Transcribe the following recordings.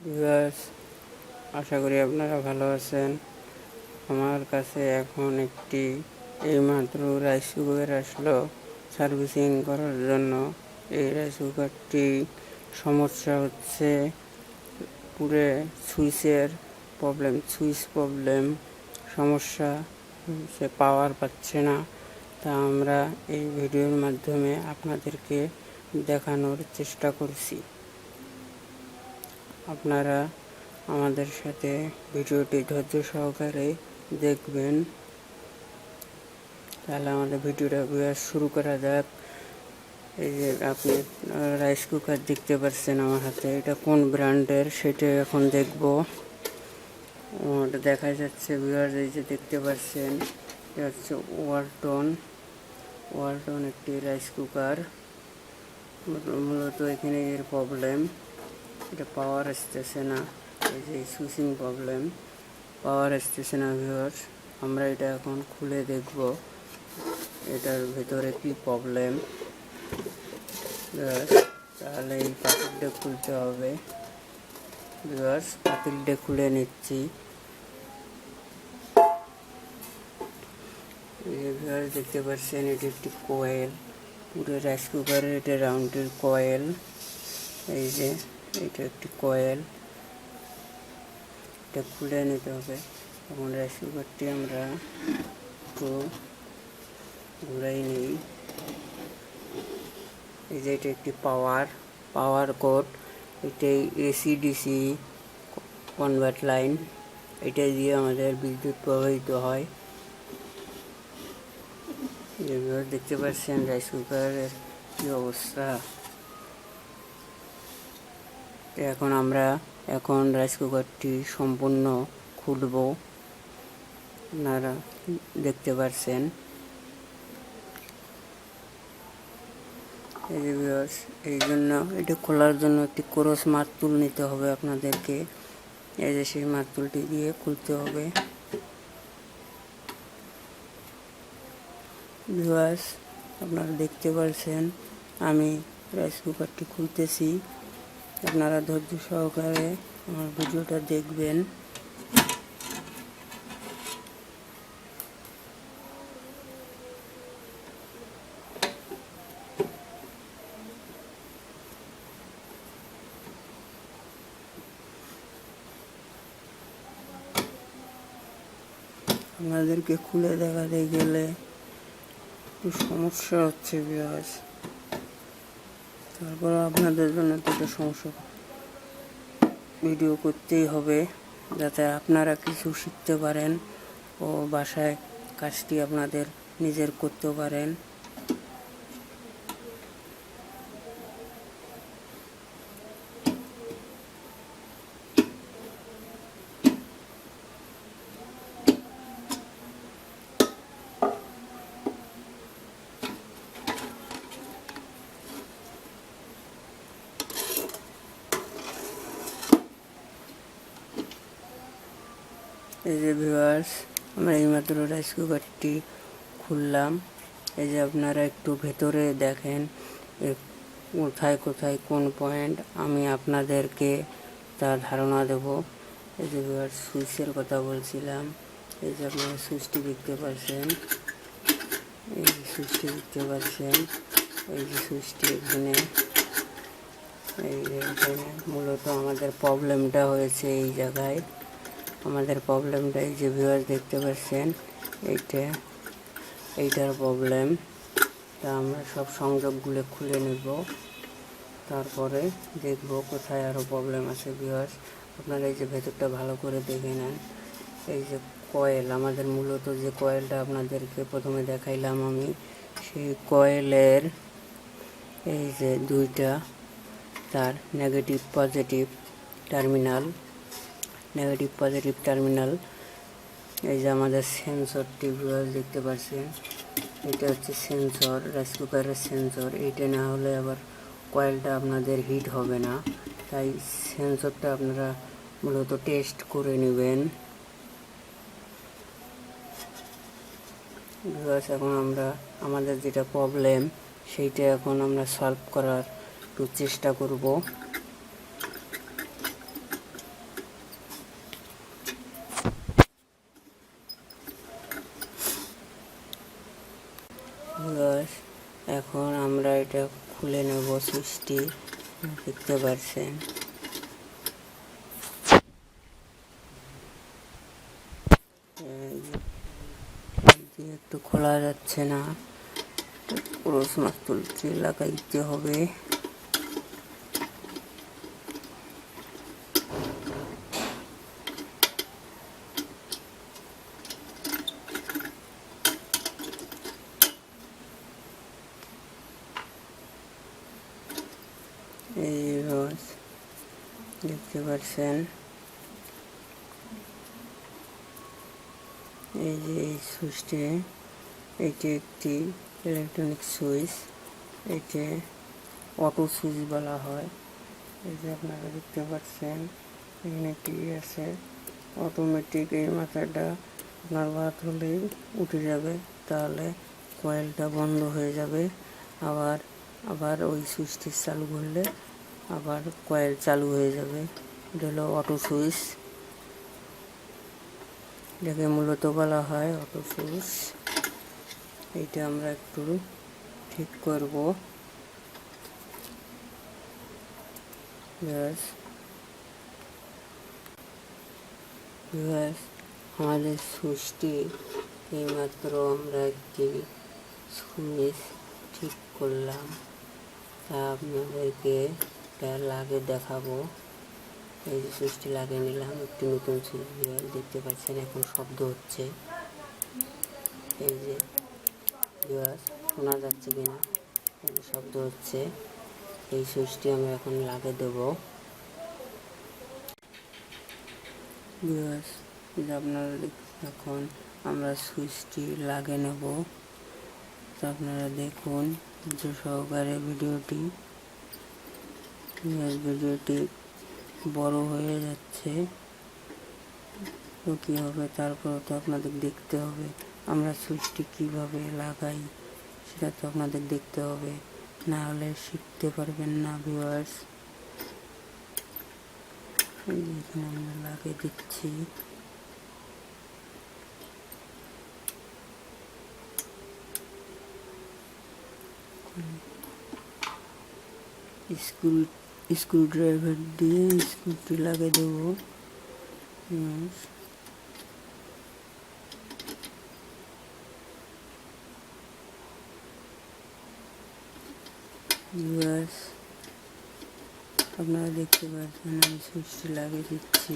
Viewers, আশা করি আপনারা ভালো আছেন। আমার কাছে এখন একটি এইমাত্র রাইস কুকার আসলো সার্ভিসিং করার জন্য। এই রাইস কুকারটি সমস্যা হচ্ছে পুরো সুইচ প্রবলেম সমস্যা, সে পাওয়ার পাচ্ছে না। তা আমরা এই ভিডিওর মাধ্যমে আপনাদেরকে দেখানোর চেষ্টা করছি। আপনারা আমাদের সাথে ভিডিওটি ধৈর্য সহকারে দেখবেন। তাহলে আমাদের ভিডিওটা শুরু করা যাক। এই যে আপনি রাইস কুকার দেখতে পাচ্ছেন আমার হাতে, এটা কোন ব্র্যান্ডের সেটা এখন দেখব। ওটা দেখা যাচ্ছে ভিউয়ার্স, এই যে দেখতে পাচ্ছেন এটা হচ্ছে ওয়ালটন একটি রাইস কুকার। মূলত এখানে এর প্রবলেম, এটা পাওয়ার আসতেছে না। এই যে সুইচিং প্রবলেম, পাওয়ার আসতেছে না ভিউয়ার্স। আমরা এটা এখন খুলে দেখব এটার ভেতরে কি প্রবলেম। তাহলে এই পাতিলটা খুলতে হবে ভিউয়ার্স। পাতিলটা খুলে নিচ্ছি। ভিউয়ার্স দেখতে পাচ্ছেন এটি একটি কয়েল, পুরো রাইস কুকারের এটা রাউন্ডের কয়েল। এই যে এটা একটি কয়েল, এটা খুলে নিতে হবে। এখন রাইস কুকারটি আমরা একটু ঘুরাই নিই। এই যে এটা একটি পাওয়ার কোড, এটাই এসি ডিসি কনভার্ট লাইন, এটা দিয়ে আমাদের বিদ্যুৎ প্রবাহিত হয়। যেভাবে দেখতে পাচ্ছেন রাইস কুকারের কি অবস্থা। এখন রাইস কুকারটি সম্পূর্ণ খুলব। আপনারা দেখতে পাচ্ছেন এই জন্য এটা খোলার জন্য একটি ক্রস মারতুল নিতে হবে আপনাদেরকে। এই যে সেই মারতুলটি দিয়ে খুলতে হবে ভিউয়ার্স। আপনারা দেখতে পাচ্ছেন আমি রাইস কুকারটি খুলতেছি। আপনারা ধৈর্য সহকারে আমার ভিডিওটা দেখবেন। আপনাদেরকে খুলে দেখাতে গেলে একটু সমস্যা হচ্ছে ভিউয়ার্স। তারপর আপনাদের জন্য তো সমস্যা ভিডিও করতেই হবে, যাতে আপনারা কিছু শিখতে পারেন ও বাসায় কাজটি আপনাদের নিজের করতে পারেন। এই যে ভিউয়ার্স, আমরা এইমাত্র রাইস কুকারটি খুললাম। এই যে আপনারা একটু ভেতরে দেখেন কোথায় কোথায় কোন পয়েন্ট, আমি আপনাদেরকে তার ধারণা দেব। এই যে ভিউয়ার্স, সুইচের কথা বলছিলাম। এই যে আপনারা সুইচটি দেখতে পাচ্ছেন, এই যে সুইচটি দেখতে পাচ্ছেন, এই যে সুইচটি এখানে। এই যে এখানে মূলত আমাদের প্রবলেমটা হয়েছে এই জায়গায়। আমাদের প্রবলেমটা এই যে ভিউয়ার্স দেখতে পাচ্ছেন, এইটার প্রবলেম। তা আমরা সব সংযোগগুলো খুলে নেব, তারপরে দেখব কোথায় আরও প্রবলেম আছে ভিউয়ার্স। আপনারা এই যে ভেতরটা ভালো করে দেখে নেন। এই যে কয়েল, আমাদের মূলত যে কয়েলটা আপনাদেরকে প্রথমে দেখাইলাম আমি, সেই কয়েলের এই যে দুইটা তার নেগেটিভ পজিটিভ টার্মিনাল। এই যে আমাদের সেন্সরটি ভিউয়ার্স দেখতে পাচ্ছেন, এটা হচ্ছে সেন্সর, রাইস কুকারের সেন্সর। এইটা না হলে আবার কয়েলটা আপনাদের হিট হবে না, তাই সেন্সরটা আপনারা মূলত টেস্ট করে নেবেন ভিউয়ার্স। এখন আমরা আমাদের যেটা প্রবলেম সেইটা এখন আমরা সলভ করার একটু চেষ্টা করব। সুইচটি দেখতে পাচ্ছেন। একটু খোলা যাচ্ছে না, ক্রস মাস্তুলটি লাগাইতে হবে। এই দেখতে পাচ্ছেন, এই যে এই সুইচটি, এটি একটি ইলেকট্রনিক সুইচ, এটি অটো সুইচ বলা হয়। এই যে আপনারা দেখতে পাচ্ছেন এখানে কি আছে, অটোমেটিক। এই মাথাটা আপনার বাদ হলেই উঠে যাবে, তাহলে কয়েলটা বন্ধ হয়ে যাবে। আবার ওই সুইচটি চালু করলে আবার কয়েল চালু হয়ে যাবে। এটা হলো অটো সুইচ, এটাকে মূলত বলা হয় অটো সুইচ। এইটা আমরা একটু ঠিক করব। আমাদের সুইচটি এইমাত্র আমরা একটি সুইচ ঠিক করলাম, তা আপনাদেরকে লাগিয়ে দেখাবো। এই যে সুইচটি লাগিয়ে নিলাম, একটি নতুন সুইচ দেখতে পাচ্ছেন, এখন শব্দ হচ্ছে। এই যে শোনা যাচ্ছে কিনা, শব্দ হচ্ছে। এই সুইচটি আমরা এখন লাগিয়ে দেবো। আপনারা এখন আমরা সুইচটি লাগিয়ে নেব। আপনারা দেখুন যে সহকারে ভিডিওটি বড় হয়ে যাচ্ছে, তো কী হবে তারপর তো আপনাদের দেখতে হবে। আমরা সুইচটি কিভাবে লাগাই সেটা তো আপনাদের দেখতে হবে, না হলে শিখতে পারবেন না ভিউয়ার্স। এখানে আমরা লাগিয়ে দিচ্ছি। স্ক্রুড্রাইভার দিয়ে স্ক্রুটি লাগিয়ে দেবো। আপনারা দেখতে পাচ্ছেন আমি সুইচটি লাগিয়ে দিচ্ছি।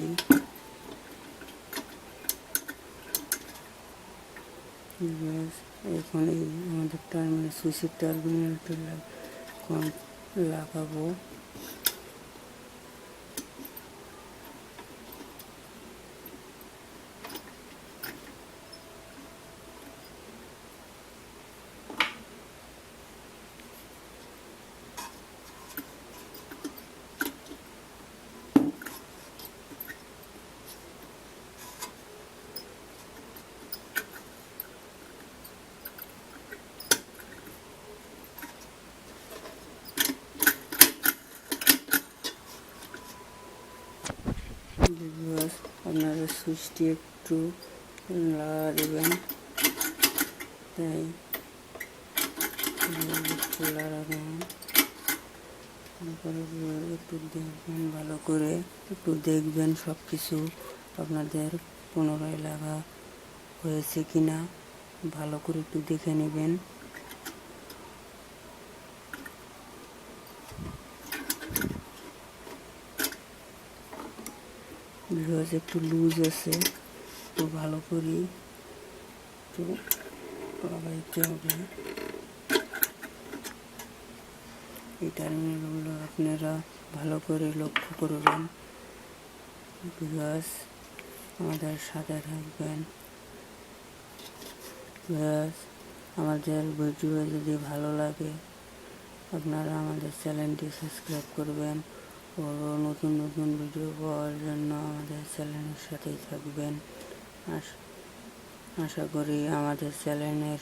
এখন এই আমাদের টার্মিনাল, সুইচের টার্মিনালটা লাগাবো। আপনারা সুইচটি একটু লাগা দেবেন, তাই একটু লাগাবেন। তারপরে একটু দেখবেন ভালো করে, একটু দেখবেন সব কিছু আপনাদের পুনরায় লাগা হয়েছে কিনা, ভালো করে একটু দেখে নেবেন। একটু লুজ আছে, একটু ভালো করে একটু লাগাইতে হবে। এই টার্মিনালগুলো আপনারা ভালো করে লক্ষ্য করবেন। আমাদের সাথে থাকবেন। আমাদের ভিডিও যদি ভালো লাগে আপনারা আমাদের চ্যানেলটি সাবস্ক্রাইব করবেন ও নতুন নতুন ভিডিও পাওয়ার জন্য আমাদের চ্যানেলের সাথেই থাকবেন। আশা করি আমাদের চ্যানেলের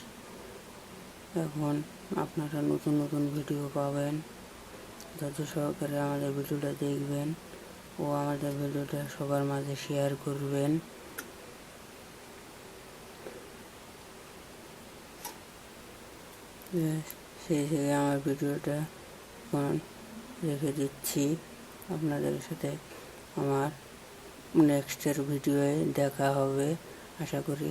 এখন আপনারা নতুন নতুন ভিডিও পাবেন। ধৈর্য সহকারে আমাদের ভিডিওটা দেখবেন ও আমাদের ভিডিওটা সবার মাঝে শেয়ার করবেন। সেই থেকে আমার ভিডিওটা রেখে দিচ্ছি। আপনাদের সাথে আমার নেক্সটের ভিডিওয়ে দেখা হবে আশা করি।